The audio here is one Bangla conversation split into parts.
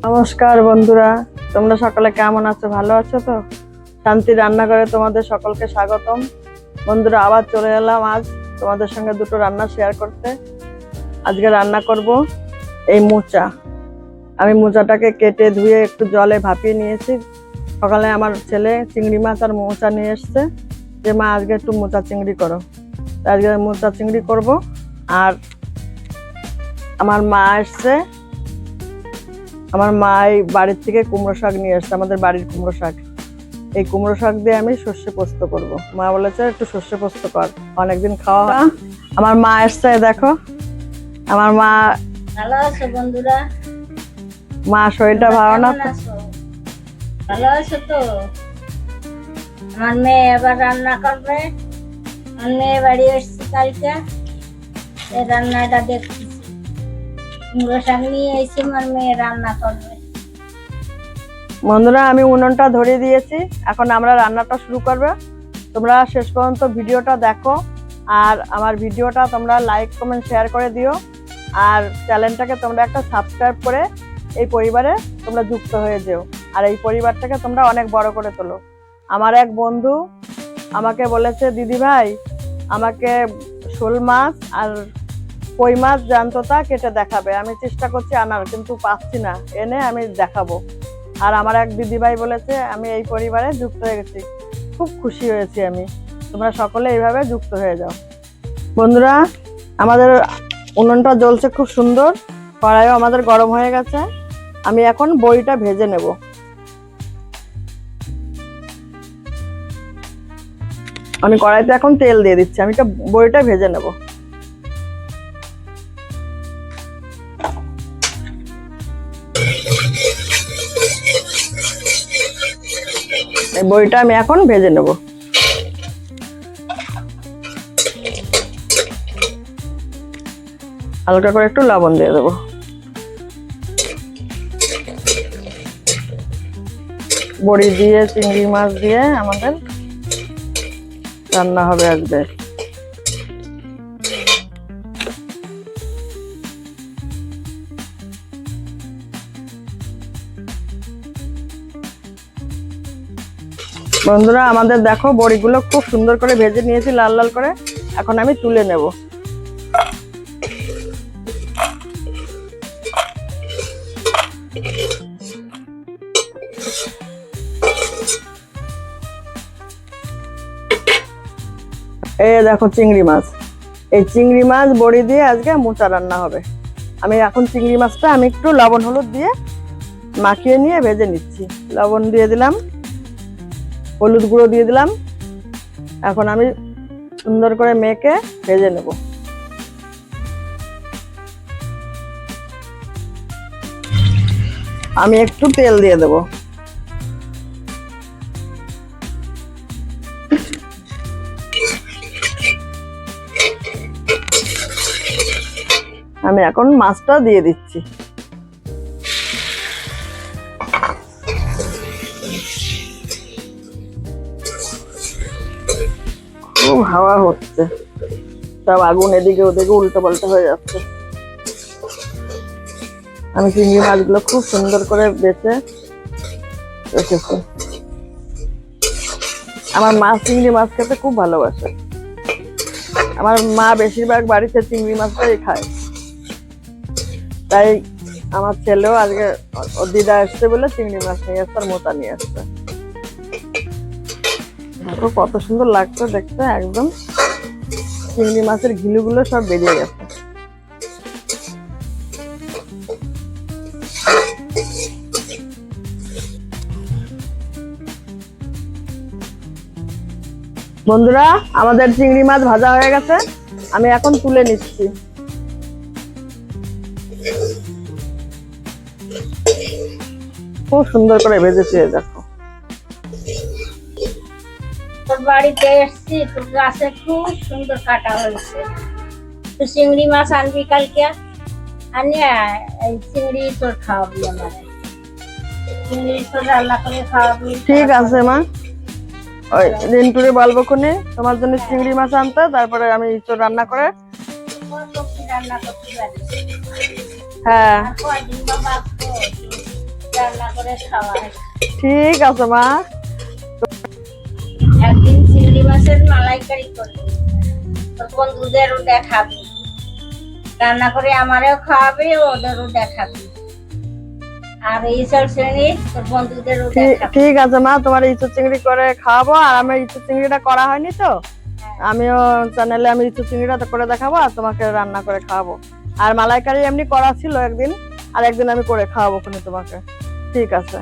নমস্কার বন্ধুরা, তোমরা সকলে কেমন আছো? ভালো আছো তো? শান্তি রান্নাঘরে তোমাদের সকলকে স্বাগতম। বন্ধুরা, আবার চলে এলাম আজ তোমাদের সঙ্গে দুটো রান্না শেয়ার করতে। আজকে রান্না করব এই মোচা। আমি মোচাটাকে কেটে ধুয়ে একটু জলে ভাপিয়ে নিয়েছি। সকালে আমার ছেলে চিংড়ি মাছ আর মোচা নিয়ে এসছে, যে মা আজকে একটু মোচা চিংড়ি করো। আজকে মোচা চিংড়ি করব। আর আমার মা এসছে, আমার মা এই বাড়ির থেকে কুমড়ো শাক নিয়ে এসছে, আমাদের বাড়ির কুমড়ো শাক। এই কুমড়ো শাক দিয়ে আমি সর্ষে পোস্ত করব। মা বলেছে একটু সর্ষে পোস্ত কর, অনেকদিন খাওয়া। আমার মা এসছে, দেখো আমার মা। ভালো আছো বন্ধুরা? মা শরীরটা ভালো না তো? ভালো আছো তো? আমার মেয়ে এবার রান্না করবে। আমার মেয়ে বাড়ি এসছে কালকে, এই রান্নাটা দেখতেছি। কুমড়ো শাক নিয়ে এসে আমার মেয়ে রান্না করবে। বন্ধুরা, আমি উনুনটা ধরিয়ে দিয়েছি, এখন আমরা রান্নাটা শুরু করবে। তোমরা শেষ পর্যন্ত ভিডিওটা দেখো, আর আমার ভিডিওটা তোমরা লাইক কমেন্ট শেয়ার করে দিও। আর চ্যানেলটাকে তোমরা একটা সাবস্ক্রাইব করে এই পরিবারে তোমরা যুক্ত হয়ে যেও, আর এই পরিবারটাকে তোমরা অনেক বড় করে তোলো। আমার এক বন্ধু আমাকে বলেছে, দিদি ভাই আমাকে শোল মাছ আর কই মাছ জ্যান্তটা কেটে দেখাবে। আমি চেষ্টা করছি আনার, কিন্তু পাচ্ছি না, এনে আমি দেখাবো। আর আমার এক দিদিভাই বলেছে, আমি এই পরিবারে যুক্ত হয়ে গেছি, খুব খুশি হয়েছি আমি। তোমরা সকলে এইভাবে যুক্ত হয়ে যাও। বন্ধুরা, আমাদের উনুনটা জ্বলছে খুব সুন্দর, কড়াইও আমাদের গরম হয়ে গেছে। আমি এখন বড়িটা ভেজে নেব। আমি কড়াইতে এখন তেল দিয়ে দিচ্ছি, আমি বড়িটা ভেজে নেব। এই বড়িটা আমি এখন ভেজে নেব। হালকা করে একটু লবণ দিয়ে দেবো। বড়ি দিয়ে চিংড়ি মাছ দিয়ে আমাদের রান্না হবে আজকে। বন্ধুরা, আমাদের দেখো বড়িগুলো খুব সুন্দর করে ভেজে নিয়েছি, লাল লাল করে। এখন আমি তুলে নেব। এই দেখো চিংড়ি মাছ, এই চিংড়ি মাছ বড়ি দিয়ে আজকে মোচা রান্না হবে। আমি এখন চিংড়ি মাছটা আমি একটু লবণ হলুদ দিয়ে মাখিয়ে নিয়ে ভেজে নিচ্ছি। লবণ দিয়ে দিলাম, হলুদ গুঁড়ো দিয়ে দিলাম। এখন আমি সুন্দর করে মেখে ভেজে নেব। আমি একটু তেল দিয়ে দেব। আমি এখন মাছটা দিয়ে দিচ্ছি। খুব হাওয়া হচ্ছে, সব আগুন এদিকে ওদিকে উল্টো পাল্টা হয়ে যাচ্ছে। আমি চিংড়ি মাছগুলো খুব সুন্দর করে বেছে রেখেছি। আমার মা চিংড়ি মাছ খেতে খুব ভালোবাসে। আমার মা বেশিরভাগ বাড়িতে চিংড়ি মাছটাই খায়, তাই আমার ছেলেও আজকে ওর দিদা এসছে বলে চিংড়ি মাছ নিয়ে আসছে আর মোচা নিয়ে আসছে। দেখো কত সুন্দর লাগছে দেখতে, একদম চিংড়ি মাছের ঘিলুগুলো সব বেরিয়ে গেছে। বন্ধুরা, আমাদের চিংড়ি মাছ ভাজা হয়ে গেছে, আমি এখন তুলে নিচ্ছি। খুব সুন্দর করে ভেজেছি, দেখো। তোর বাড়িতে এসছি, তোর গাছে খুব সুন্দর কাটা হয়েছে। তুই চিংড়ি মাছ আনবি কালকে, আনিয়ে এই চিংড়ি তোর খাওয়াবি। আমার চিংড়ি তোর রান্না করে খাওয়াবি। ঠিক আছে মা, ওই রিন্টুরে বলবো কোনে তোমার জন্য চিংড়ি মাছ আনতে, তারপরে আমি ইঁচড় রান্না করে। রান্না করতে পারি। হ্যাঁ, রান্না করে খাওয়াই। ঠিক আছে মা। একদিন চিংড়ি মাছের মালাইকারি করবি, তোর বন্ধুদেরও দেখাবি, রান্না করে আমারও খাওয়াবি, ওদেরও দেখাবি, আর ইঁচড় চিংড়ি তোর বন্ধুদেরও দেখাবি। ঠিক আছে মা, তোমার ইঁচড় চিংড়ি করে খাওয়াবো। আর আমার ইঁচড় চিংড়িটা করা হয়নি তো, আমিও চ্যানেলে আমি ইঁচড় চিংড়িটা করে দেখাবো আর তোমাকে রান্না করে খাওয়াবো। আর মালাইকারি এমনি করা ছিল একদিন, আর একদিন আমি করে খাওয়াবো কোন তোমাকে। ঠিক আছে,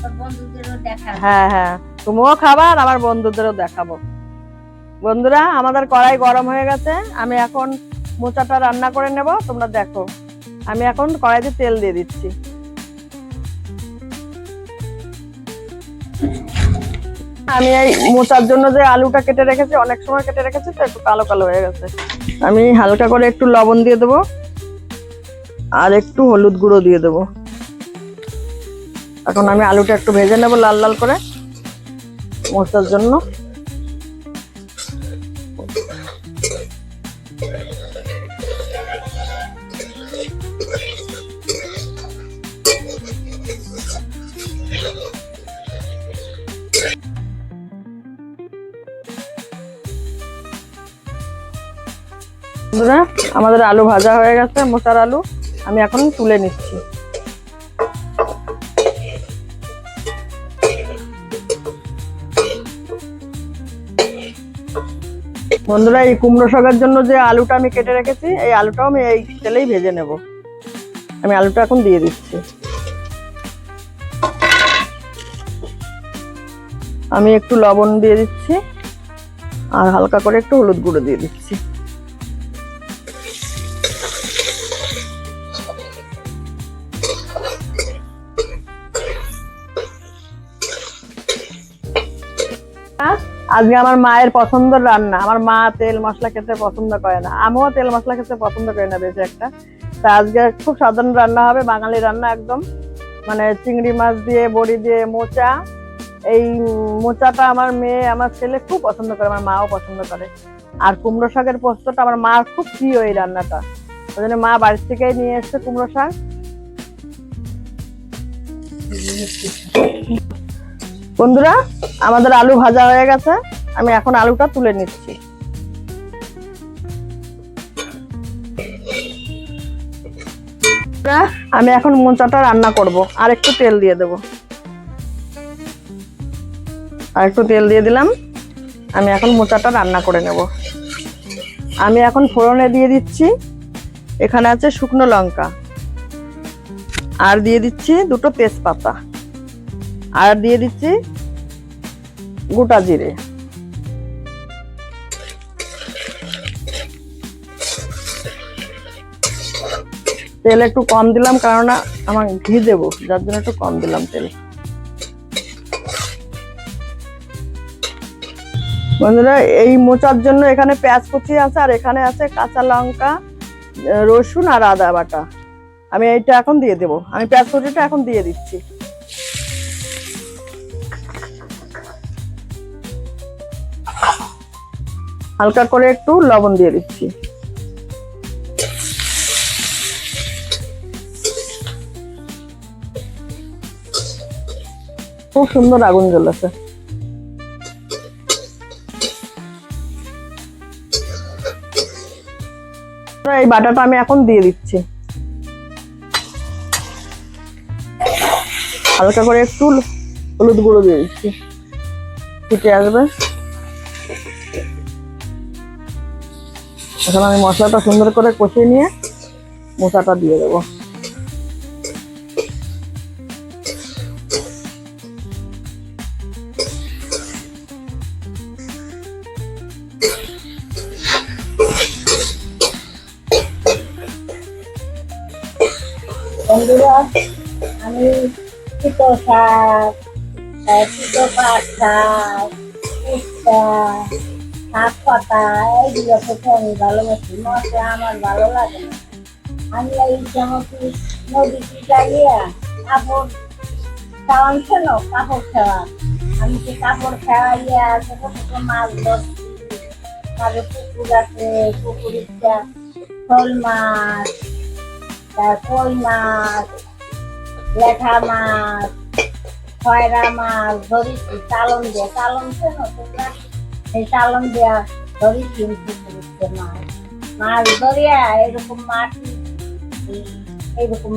তোর বন্ধুদেরও দেখাবি। হ্যাঁ হ্যাঁ, তুমিও খাবা আর আমার বন্ধুদেরও দেখাবো। বন্ধুরা, আমাদের কড়াই গরম হয়ে গেছে, আমি এখন মোচাটা রান্না করে নেব, তোমরা দেখো। আমি এখন কড়াইতে তেল দিয়ে দিচ্ছি। আমি এই মোচার জন্য যে আলুটা কেটে রেখেছি, অনেক সময় কেটে রেখেছি তো একটু কালো কালো হয়ে গেছে। আমি হালকা করে একটু লবণ দিয়ে দেবো আর একটু হলুদ গুঁড়ো দিয়ে দেবো। এখন আমি আলুটা একটু ভেজে নেবো লাল লাল করে মোচার জন্য। বন্ধুরা, আমাদের আলু ভাজা হয়ে গেছে, মোচার আলু। আমি এখন তুলে নিচ্ছি। বন্ধুরা, এই কুমড়ো শাকের জন্য যে আলুটা আমি কেটে রেখেছি, এই আলুটাও আমি এই তেলেই ভেজে নেব। আমি আলুটা এখন দিয়ে দিচ্ছি। আমি একটু লবণ দিয়ে দিচ্ছি আর হালকা করে একটু হলুদ গুঁড়ো দিয়ে দিচ্ছি। আজকে আমার মায়ের পছন্দের রান্না। আমার মা তেল মশলা খেতে পছন্দ করে না, আমিও তেল মশলা খেতে পছন্দ করি না বেশি একটা। তা আজকে খুব সাধারণ রান্না হবে, বাঙালি রান্না একদম, মানে চিংড়ি মাছ দিয়ে, বড়ি দিয়ে, মোচা। এই মোচাটা আমার মেয়ে, আমার ছেলে খুব পছন্দ করে, আমার মাও পছন্দ করে। আর কুমড়ো শাকের পোস্তটা আমার মার খুব প্রিয় এই রান্নাটা, ওই জন্য মা বাড়ির থেকেই নিয়ে এসছে কুমড়ো শাক। বন্ধুরা, আমাদের আলু ভাজা হয়ে গেছে, আমি এখন আলুটা তুলে নিচ্ছি। আমি এখন মোচাটা রান্না করব, আর একটু তেল দিয়ে দেব। আর একটু তেল দিয়ে দিলাম, আমি এখন মোচাটা রান্না করে নেব। আমি এখন ফোড়নে দিয়ে দিচ্ছি, এখানে আছে শুকনো লঙ্কা, আর দিয়ে দিচ্ছি দুটো তেজপাতা, আর দিয়ে দিচ্ছি গোটা জিরে। তেল একটু কম দিলাম, কারণ আমার ঘি দেবো, যার জন্য একটু কম দিলাম তেল। বন্ধুরা, এই মোচার জন্য এখানে পেঁয়াজ কুচি আছে, আর এখানে আছে কাঁচা লঙ্কা, রসুন আর আদা বাটা। আমি এইটা এখন দিয়ে দেবো, আমি পেঁয়াজ কুচিটা এখন দিয়ে দিচ্ছি। হালকা করে একটু লবণ দিয়ে দিচ্ছি। খুব সুন্দর আগুন জ্বলেছে। এই বাটাটা আমি এখন দিয়ে দিচ্ছি। হালকা করে একটু হলুদ গুঁড়ো দিয়ে দিচ্ছি, ফুটে আসবে। এখন আমি মশলাটা সুন্দর করে কষিয়ে নিয়ে মোচাটা দিয়ে দেবো। বন্ধুরা, আমি তিতো শাক, তিতো পাট শাক, উস্তা, শাক পাতা, এইগুলো খেতে আমি ভালোবাসি। মশলা আমার ভালো লাগে না। আমি এই সমস্ত নদীতে যাইয়া কাপড় খাওয়ান, কাপড় খাওয়া, আমি তো কাপড় খাওয়াইয়া ছোট ছোট মাছ ধরছি। তারপরে পুকুর আছে, পুকুরিটা শোল মাছ, কই মাছ, লেঠা মাছ, খয়রা মাছ ধরেছি চালন দিয়ে। চালন চেনো তোমরা? সেই চালন দিয়া ধরেছি মাছ। মাছ ধরিয়া এরকম মাটি, এইরকম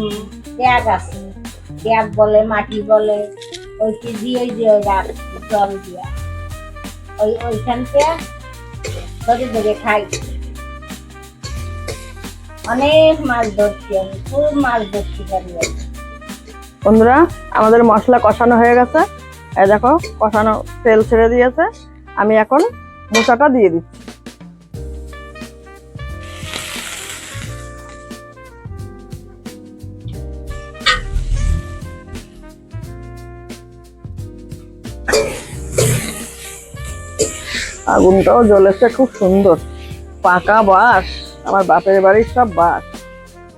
ট্যাগ আছে, ট্যাগ বলে মাটি বলে, ওইটি দিয়ে দিয়ে রাখছি জল দিয়া। ওইখানটা ধরে ধরে খাই। অনেক মাছ ধরছি আমি, খুব মাছ ধরছি পারি আমি। বন্ধুরা আমাদের মশলা কষানো হয়ে গেছে, এই দেখো কষানো তেল ছেড়ে দিয়েছে। আমি এখন মোচাটা দিয়ে দিচ্ছি। আগুনটাও জ্বলেছে খুব সুন্দর, পাকা বাঁশ। আমার বাপের বাড়ির সব বাঁশ।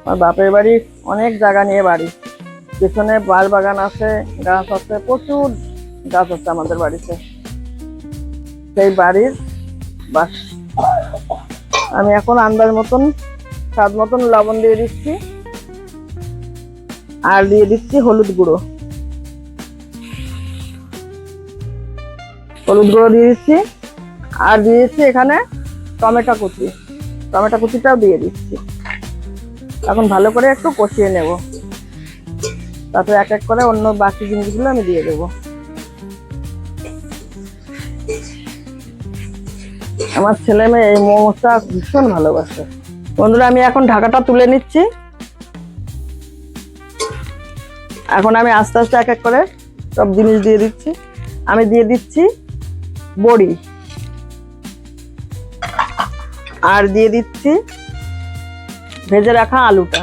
আমার বাপের বাড়ি অনেক জায়গা নিয়ে বাড়ি, পিছনে বাঁশ বাগান আছে, গাছ আছে, প্রচুর গাছ আছে আমাদের বাড়িতে। সেই বাড়ির বাঁশ। আমি এখন আন্দাজ মতন স্বাদ মতন লবণ দিয়ে দিচ্ছি, আর দিয়ে দিচ্ছি হলুদ গুঁড়ো। হলুদ গুঁড়ো দিয়ে দিচ্ছি, আর দিয়ে দিচ্ছি এখানে টমেটো কুচি। টমেটো কুচিটাও দিয়ে দিচ্ছি। এখন ভালো করে একটু কষিয়ে নেব, তারপরে এক এক করে অন্য বাকি জিনিসগুলো আমি দিয়ে দেবো। আমার ছেলে মেয়ে এই মোমোটা ভীষণ ভালোবাসে। বন্ধুরা আমি এখন ঢাকাটা তুলে নিচ্ছি। এখন আমি আস্তে আস্তে এক এক করে সব জিনিস দিয়ে দিচ্ছি। আমি দিয়ে দিচ্ছি বড়ি, আর দিয়ে দিচ্ছি ভেজে রাখা আলুটা,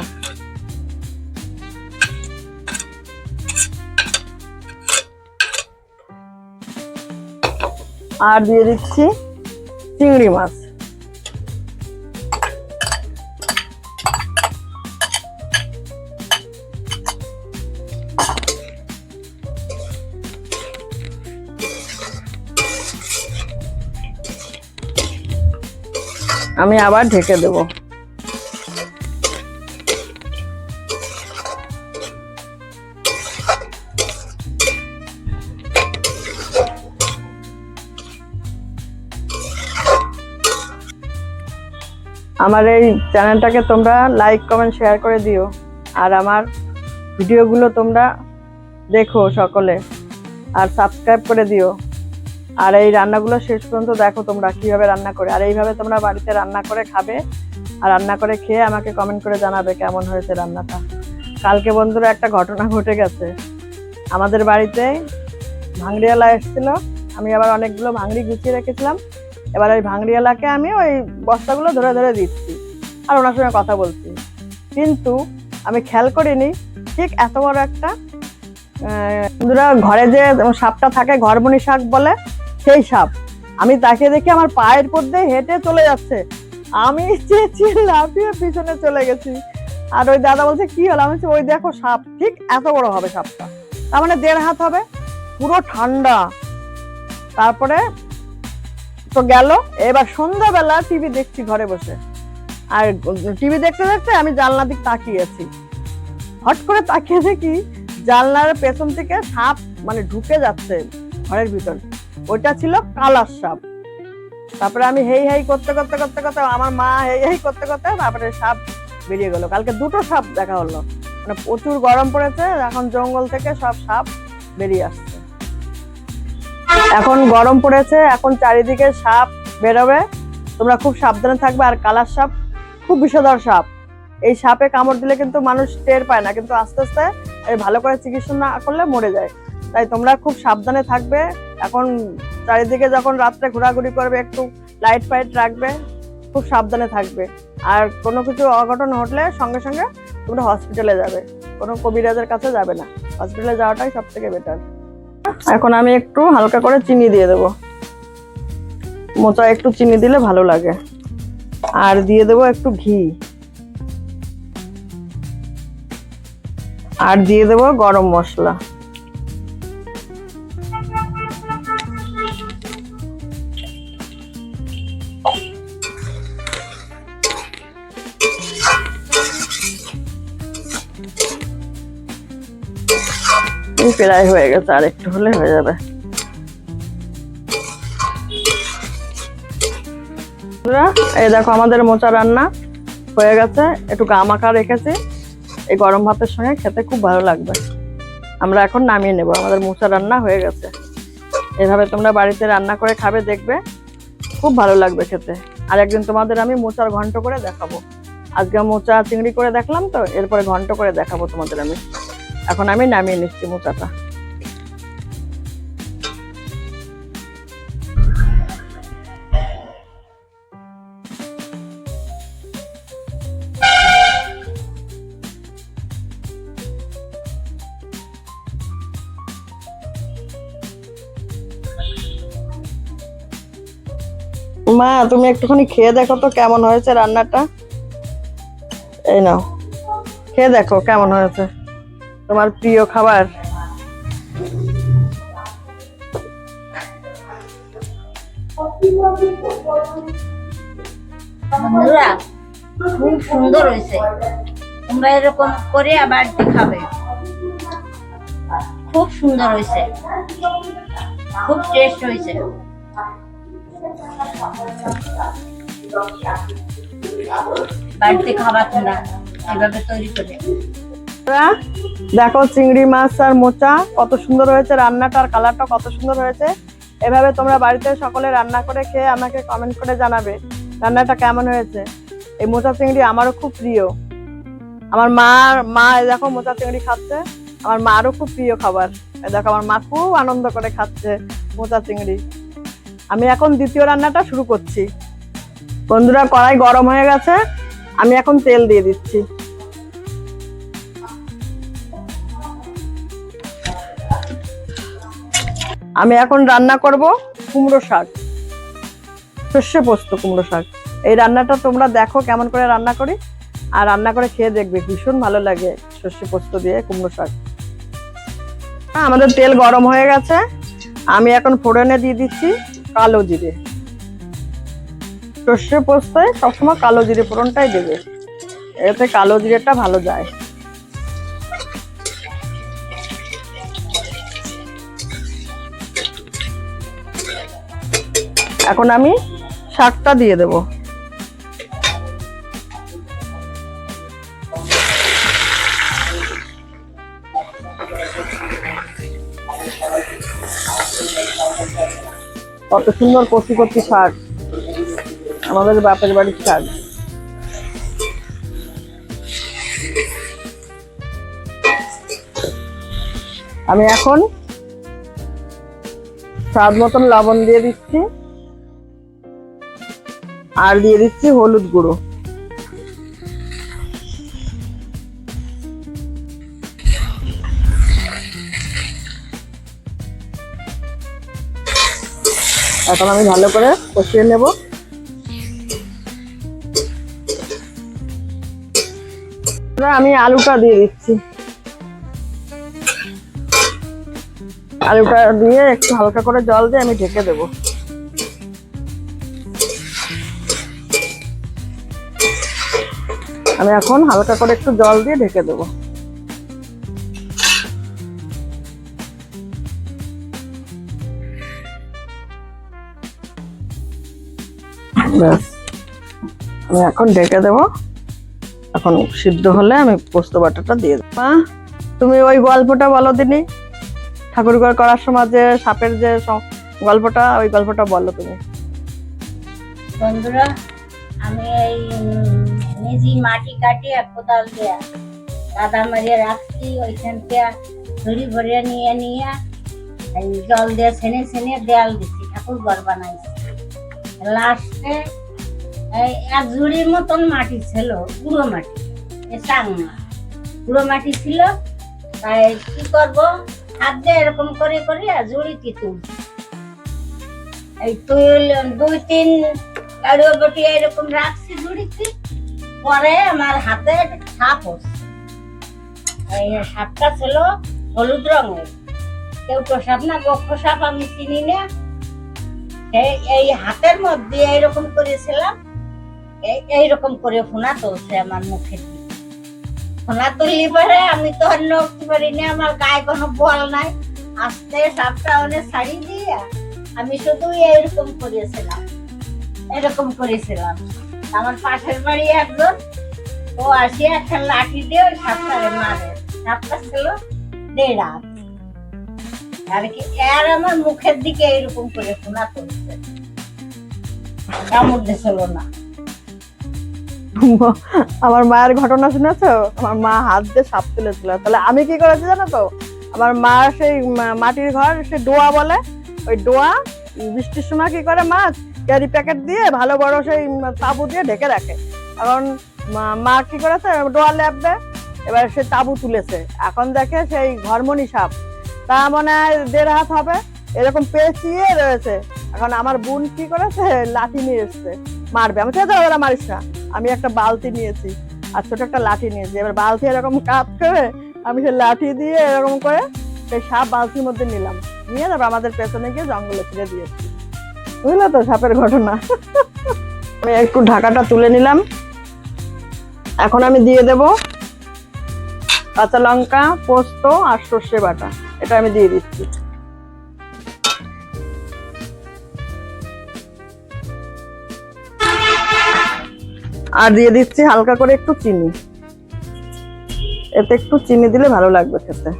আর দিয়ে দিচ্ছি চিংড়ি মাছ। আমি আবার ঢেকে দেব। আমার এই চ্যানেলটাকে তোমরা লাইক কমেন্ট শেয়ার করে দিও, আর আমার ভিডিওগুলো তোমরা দেখো সকলে, আর সাবস্ক্রাইব করে দিও। আর এই রান্নাগুলো শেষ পর্যন্ত দেখো তোমরা কিভাবে রান্না করে, আর এইভাবে তোমরা বাড়িতে রান্না করে খাবে, আর রান্না করে খেয়ে আমাকে কমেন্ট করে জানাবে কেমন হয়েছে রান্নাটা। কালকে বন্ধুরা একটা ঘটনা ঘটে গেছে। আমাদের বাড়িতে ভাঙড়িওয়ালা এসেছিল, আমি আবার অনেকগুলো ভাঙড়ি গুছিয়ে রেখেছিলাম। এবার ওই ভাঙড়িওয়ালাকে আমি ওই বস্তাগুলো ধরে ধরে দিচ্ছি আর ওনার সঙ্গে কথা বলছি, কিন্তু আমি খেয়াল করিনি ঠিক এত বড় একটা বন্ধুরা ঘরে যে সাপটা থাকে, ঘরমনি শাক বলে, সেই সাপ। আমি তাকে দেখি আমার পায়ের উপর দিয়ে হেঁটে চলে যাচ্ছে, আমি চেঁচিয়ে লাফিয়ে পিছনে চলে গেছি। আর ওই দাদা বলছে কি হলো, আমি বলছি ওই দেখো সাপ, ঠিক এত বড় হবে সাপটা, তার মানে 1.5 হাত হবে, পুরো ঠান্ডা। তারপরে তো গেল। এবার সন্ধ্যাবেলা টিভি দেখছি ঘরে বসে, আর টিভি দেখতে দেখতে আমি জানলা দিক তাকিয়েছি। হট করে তাকিয়ে দেখি জানলার পেছন থেকে সাপ মানে ঢুকে যাচ্ছে ঘরের ভিতর। ওইটা ছিল কালার সাপ। তারপরে আমি হেই হেই করতে করতে করতে করতে, আমার মা হেই হেই করতে করতে, তারপরে সাপ বেরিয়ে গেল। কালকে 2টো সাপ দেখা হলো। মানে প্রচুর গরম পড়েছে, এখন জঙ্গল থেকে সব সাপ বেরিয়ে আসছে। এখন গরম পড়েছে, এখন চারিদিকে সাপ বেরোবে, তোমরা খুব সাবধানে থাকবে। আর কালার সাপ খুব বিষধর সাপ। এই সাপে কামড় দিলে কিন্তু মানুষ টের পায় না, কিন্তু আস্তে আস্তে ভালো করে চিকিৎসা না করলে মরে যায়। তাই তোমরা খুব সাবধানে থাকবে। এখন চারিদিকে যখন রাত্রে ঘোরাঘুরি করবে একটু লাইট ফাইট রাখবে, খুব সাবধানে থাকবে। আর কোনো কিছু অঘটন ঘটলে সঙ্গে সঙ্গে তোমরা হসপিটালে যাবে, কোনো কবিরাজের কাছে যাবে না। হসপিটালে যাওয়াটাই সব থেকে বেটার। এখন আমি একটু হালকা করে চিনি দিয়ে দেবো। মোচা একটু চিনি দিলে ভালো লাগে। আর দিয়ে দেবো একটু ঘি, আর দিয়ে দেবো গরম মশলা। এই প্রায় হয়ে গেছে, আর একটু হলে হয়ে যাবে। এই দেখো আমাদের মোচা রান্না হয়ে গেছে, একটু গা মাখা রেখেছি, এই গরম ভাতের সঙ্গে খেতে খুব ভালো লাগবে। আমরা এখন নামিয়ে নেব, আমাদের মোচা রান্না হয়ে গেছে। এভাবে তোমরা বাড়িতে রান্না করে খাবে, দেখবে খুব ভালো লাগবে খেতে। আর একদিন তোমাদের আমি মোচার ঘন্ট করে দেখাবো। আজকে মোচা চিংড়ি করে দেখলাম তো, এরপরে ঘন্ট করে দেখাবো তোমাদের আমি। এখন আমি নামিয়ে নিচ্ছি মোচাটা। মা, তুমি একটুখানি খেয়ে দেখো তো কেমন হয়েছে রান্নাটা। এই নাও, খেয়ে দেখো কেমন হয়েছে, তোমার প্রিয় খাবার। বন্ধুরা, খুব সুন্দর হয়েছে। তোমরা এরকম করে আবার খাবে, খুব সুন্দর হয়েছে, খুব টেস্ট হয়েছে। বাড়িতে খাবার তোমরা এভাবে তৈরি করে। দেখো চিংড়ি মাছ আর মোচা কত সুন্দর হয়েছে, রান্নাটার কালারটা কত সুন্দর হয়েছে। এভাবে তোমরা বাড়িতে সকলে রান্না করে খেয়ে আমাকে কমেন্ট করে জানাবে রান্নাটা কেমন হয়েছে। এই মোচা চিংড়ি আমারও খুব প্রিয়। আমার মা দেখো মোচা চিংড়ি খাচ্ছে, আমার মারও খুব প্রিয় খাবার। দেখো আমার মা খুব আনন্দ করে খাচ্ছে মোচা চিংড়ি। আমি এখন দ্বিতীয় রান্নাটা শুরু করছি। বন্ধুরা, কড়াই গরম হয়ে গেছে, আমি এখন তেল দিয়ে দিচ্ছি। আমি এখন রান্না করব কুমড়ো শাক, সর্ষে পোস্ত কুমড়ো শাক। এই রান্নাটা তোমরা দেখো কেমন করে রান্না করি, আর রান্না করে খেয়ে দেখবে, ভীষণ ভালো লাগে সর্ষে পোস্ত দিয়ে কুমড়ো শাক। আমাদের তেল গরম হয়ে গেছে, আমি এখন ফোড়নে দিয়ে দিচ্ছি কালো জিরে। সর্ষে পোস্তায় সবসময় কালো জিরে ফোড়নটাই দেবে, এতে কালো জিরেটা ভালো যায়। এখন আমি শাকটা দিয়ে দেব। কত সুন্দর কচি কচি শাক, আমাদের বাপের বাড়ির শাক। আমি এখন স্বাদ মতন লবণ দিয়ে দিচ্ছি, আর দিয়ে দিচ্ছি হলুদ গুঁড়ো। এখন আমি ভালো করে কষিয়ে নেব। আমি আলুটা দিয়ে দিচ্ছি, আলুটা দিয়ে একটু হালকা করে জল দিয়ে আমি ঢেকে দেব। আমি এখন হালকা করে একটু জল দিয়ে ঢেকে দেব। ব্যাস, আমি এখন ঢেকে দেব। এখন সিদ্ধ হলে আমি পোস্ত বাটাটা দিয়ে দেব। মা, তুমি ওই গল্পটা বলো দিনি, ঠাকুরঘর করার সময় যে সাপের যে গল্পটা, ওই গল্পটা বলো তুমি। বন্ধুরা, আমি এই নিজে মাটি কাটি এক কোদাল দিয়া কাদা মারিয়ে রাখছি, ওইখান থেকে ঝুড়ি ভরিয়ে নিয়ে নিয়ে এই জল দিয়ে ছেনে ছেনে দেয়াল দিচ্ছি, ঠাকুর ঘর বানাইছি। লাস্টে এই এক ঝুড়ির মতন মাটি ছিল, গুঁড়ো মাটি, চাংনা গুঁড়ো মাটি ছিল। তাই কি করবো, হাত দিয়ে এরকম করে করে ঝুড়িটি তুলছি। এই তুল 2-3 কাড়িও বটি এরকম রাখছি ঝুড়িতে। পরে আমার হাতে সাপ হচ্ছে, এই সাপটা ছিল হলুদ রঙের, কেউটো সাপ না বক্ষ সাপ, আমি চিনি না। এই হাতের মধ্যে এইরকম করেছিলাম, এইরকম করে ফোনা তুলছে আমার মুখের দিকে। সোনা তুললি পরে আমি তো আর নড়তে পারিনি, আমার গায়ে কোনো বল নাই। আস্তে সাপটা অনেক শাড়ি দিয়ে আমি শুধু এরকম করেছিলাম, এরকম করেছিলাম। আমার পাশের বাড়ি একজন, ও আসে একটা লাঠি দিয়ে ওই সাপটারে মারে। সাপটা ছিল 1.5 হাত আর কি, আর আমার মুখের দিকে এরকম করে সোনা তুলছে, কামড় দিছিল না। আমার মায়ের ঘটনা শুনেছো? আমার মা হাত দিয়ে সাপ তুলেছিল। তাহলে আমি কি করেছি জানো তো? আমার মা সেই মাটির ঘর, সে ডোয়া বলে, ওই ডোয়া বৃষ্টির সময় কি করে মা ক্যারি প্যাকেট দিয়ে ভালো বড় সেই তাবু দিয়ে ঢেকে রাখে। এখন মা কি করেছে, ডোয়া ল্যাপবে, এবার সে তাবু তুলেছে। এখন দেখে সেই ঘরমনি সাপ, তা মনে হয় 1.5 হাত হবে, এরকম পেঁচিয়ে রয়েছে। এখন আমার বোন কি করেছে, লাঠি নিয়ে এসছে মারবে। আমি চেয়ে ওরা মারিস না, আমি একটা বালতি নিয়েছি আর ছোট একটা লাঠি নিয়েছি। এবার বালতি এরকম কাপ করে আমি সেই লাঠি দিয়ে এরকম করে সেই সাপ বালতির মধ্যে নিলাম, নিয়ে তারপর আমাদের পেছনে গিয়ে জঙ্গলে ছেড়ে দিয়েছি। বুঝলে তো সাপের ঘটনা। আমি একটু ঢাকাটা তুলে নিলাম। এখন আমি দিয়ে দেব কাঁচা লঙ্কা, পোস্ত আর সর্ষে বাটা, এটা আমি দিয়ে দিচ্ছি। আর দিয়ে দিচ্ছি হালকা করে একটু চিনি, এতে একটু চিনি দিলে ভালো লাগবে খেতে।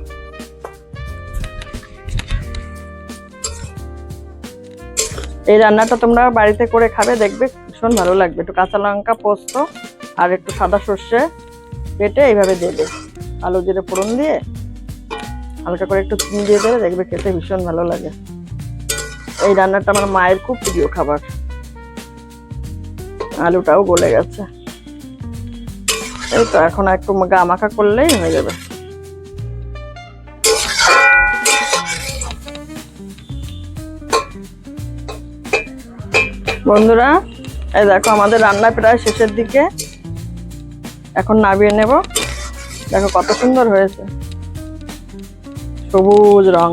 এই রান্নাটা তোমরা বাড়িতে করে খাবে, দেখবে ভীষণ ভালো লাগবে। একটু কাঁচা লঙ্কা, পোস্ত আর একটু সাদা সর্ষে বেটে এইভাবে দেবে, আলু জিরে ফোড়ন দিয়ে হালকা করে একটু চিনি দিয়ে দেবে, দেখবে খেতে ভীষণ ভালো লাগে। এই রান্নাটা আমার মায়ের খুব প্রিয় খাবার। আলুটাও গলে গেছে, এই তো এখন একটু গা মাখা করলেই হয়ে যাবে। বন্ধুরা, এই দেখো আমাদের রান্না প্রায় শেষের দিকে, এখন নামিয়ে নেব। দেখো কত সুন্দর হয়েছে, সবুজ রং।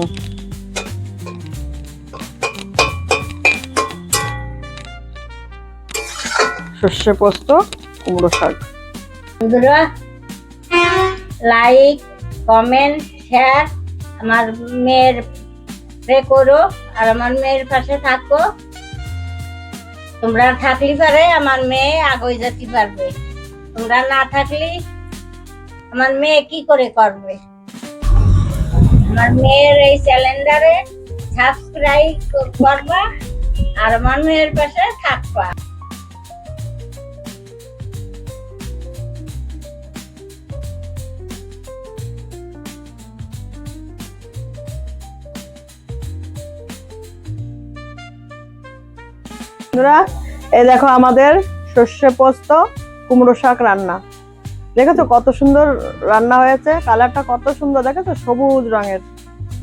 সর্ষে পোস্ত, কুমড়ো শাক। বন্ধুরা, লাইক, কমেন্ট, শেয়ার আমার মেয়ের প্রে করো আর আমার মেয়ের পাশে থাকো। তোমরা থাকলে পারে আমার মেয়ে আগে যেতে পারবে, তোমরা না থাকলে আমার মেয়ে কি করে করবে। আমার মেয়ের এই চ্যানেলটারে সাবস্ক্রাইব করবা আর আমার মেয়ের পাশে থাকবা। বন্ধুরা, এই দেখো আমাদের সর্ষে পোস্ত কুমড়ো শাক রান্না। দেখেছো কত সুন্দর রান্না হয়েছে, কালারটা কত সুন্দর, দেখেছো সবুজ রঙের।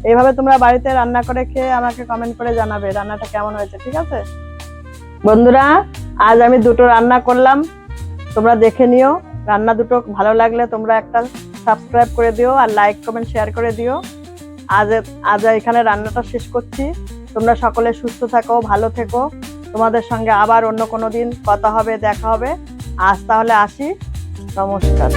এইভাবে তোমরা বাড়িতে রান্না করে খেয়ে আমাকে কমেন্ট করে জানাবে রান্নাটা কেমন হয়েছে, ঠিক আছে? বন্ধুরা, আজ আমি দুটো রান্না করলাম, তোমরা দেখে নিও। রান্না দুটো ভালো লাগলে তোমরা একটা সাবস্ক্রাইব করে দিও আর লাইক কমেন্ট শেয়ার করে দিও। আজ এখানে রান্নাটা শেষ করছি। তোমরা সকলে সুস্থ থাকো, ভালো থেকো। তোমাদের সঙ্গে আবার অন্য কোনো দিন কথা হবে, দেখা হবে। আজ তাহলে আসি, নমস্কার।